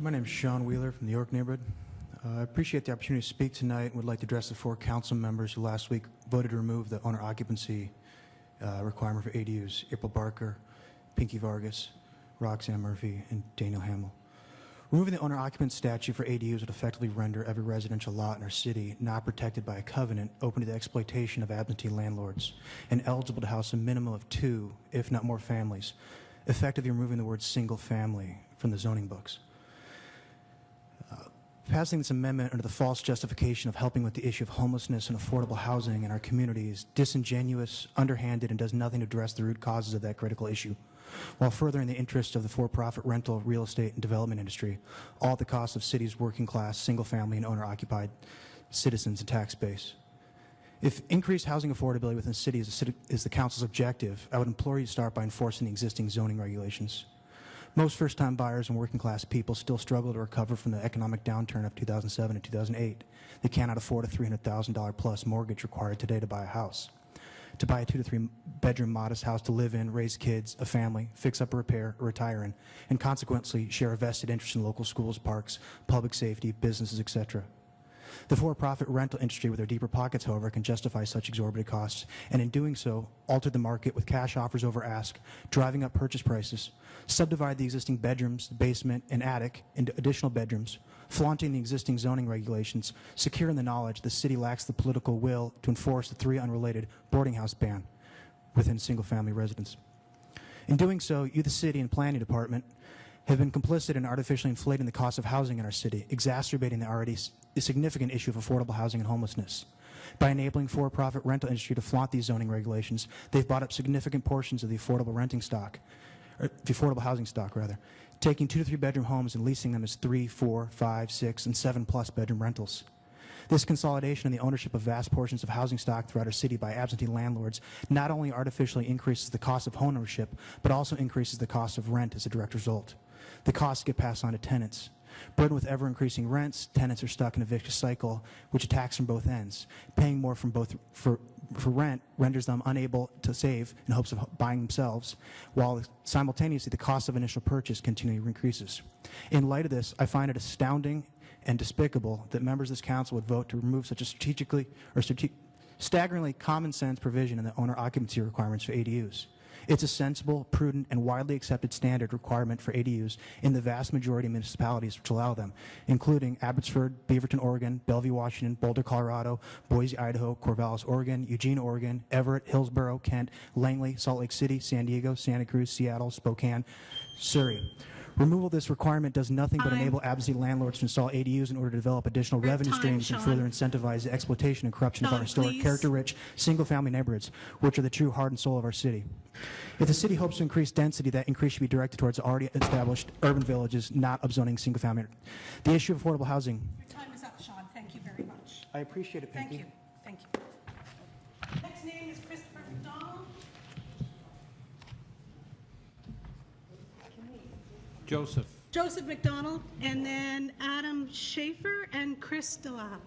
My name is Sean Wheeler from the York neighborhood. I appreciate the opportunity to speak tonight and would like to address the 4 council members who last week voted to remove the owner occupancy requirement for ADUs: April Barker, Pinky Vargas, Roxanne Murphy, and Daniel Hamill. Removing the owner occupant statute for ADUs would effectively render every residential lot in our city not protected by a covenant, open to the exploitation of absentee landlords, and eligible to house a minimum of 2, if not more, families, effectively removing the word single family from the zoning books. Passing this amendment under the false justification of helping with the issue of homelessness and affordable housing in our community is disingenuous, underhanded, and does nothing to address the root causes of that critical issue, while furthering the interests of the for-profit rental, real estate, and development industry, all at the cost of cities' working-class, single-family, and owner-occupied citizens and tax base. If increased housing affordability within the city is the council's objective, I would implore you to start by enforcing the existing zoning regulations. Most first-time buyers and working-class people still struggle to recover from the economic downturn of 2007 and 2008. They cannot afford a $300,000 plus mortgage required today to buy a house. To buy a 2 to 3 bedroom modest house to live in, raise kids, a family, fix up or repair, or retire in, and consequently share a vested interest in local schools, parks, public safety, businesses, etc. The for-profit rental industry with their deeper pockets, however, can justify such exorbitant costs, and in doing so, alter the market with cash offers over ask, driving up purchase prices, subdivide the existing bedrooms, basement, and attic into additional bedrooms, flaunting the existing zoning regulations, secure in the knowledge the city lacks the political will to enforce the 3 unrelated boarding house ban within single-family residence. In doing so, you, the city and planning department, have been complicit in artificially inflating the cost of housing in our city, exacerbating the already significant issue of affordable housing and homelessness. By enabling for-profit rental industry to flaunt these zoning regulations, they've bought up significant portions of the affordable renting stock, or the affordable housing stock, rather, taking 2 to 3 bedroom homes and leasing them as 3, 4, 5, 6, and 7 plus bedroom rentals. This consolidation in the ownership of vast portions of housing stock throughout our city by absentee landlords not only artificially increases the cost of home ownership, but also increases the cost of rent as a direct result. The costs get passed on to tenants. Burdened with ever-increasing rents, tenants are stuck in a vicious cycle which attacks from both ends. Paying more from both for rent renders them unable to save in hopes of buying themselves, while simultaneously the cost of initial purchase continually increases. In light of this, I find it astounding and despicable that members of this council would vote to remove such a staggeringly common sense provision in the owner occupancy requirements for ADUs. It's a sensible, prudent, and widely accepted standard requirement for ADUs in the vast majority of municipalities which allow them, including Abbotsford, Beaverton, Oregon, Bellevue, Washington, Boulder, Colorado, Boise, Idaho, Corvallis, Oregon, Eugene, Oregon, Everett, Hillsborough, Kent, Langley, Salt Lake City, San Diego, Santa Cruz, Seattle, Spokane, Surrey. Removal of this requirement does nothing but enable absentee landlords to install ADUs in order to develop additional revenue streams and further incentivize the exploitation and corruption of our historic, character-rich, single-family neighborhoods, which are the true heart and soul of our city. If the city hopes to increase density, that increase should be directed towards already established urban villages, not upzoning single-family. The issue of affordable housing. Your time is up, Sean. Thank you very much. I appreciate it, Pinky. Thank you. Thank you. Next name is Christopher McDonald. Joseph. Joseph McDonald, and then Adam Schaefer and Chris DeLapp.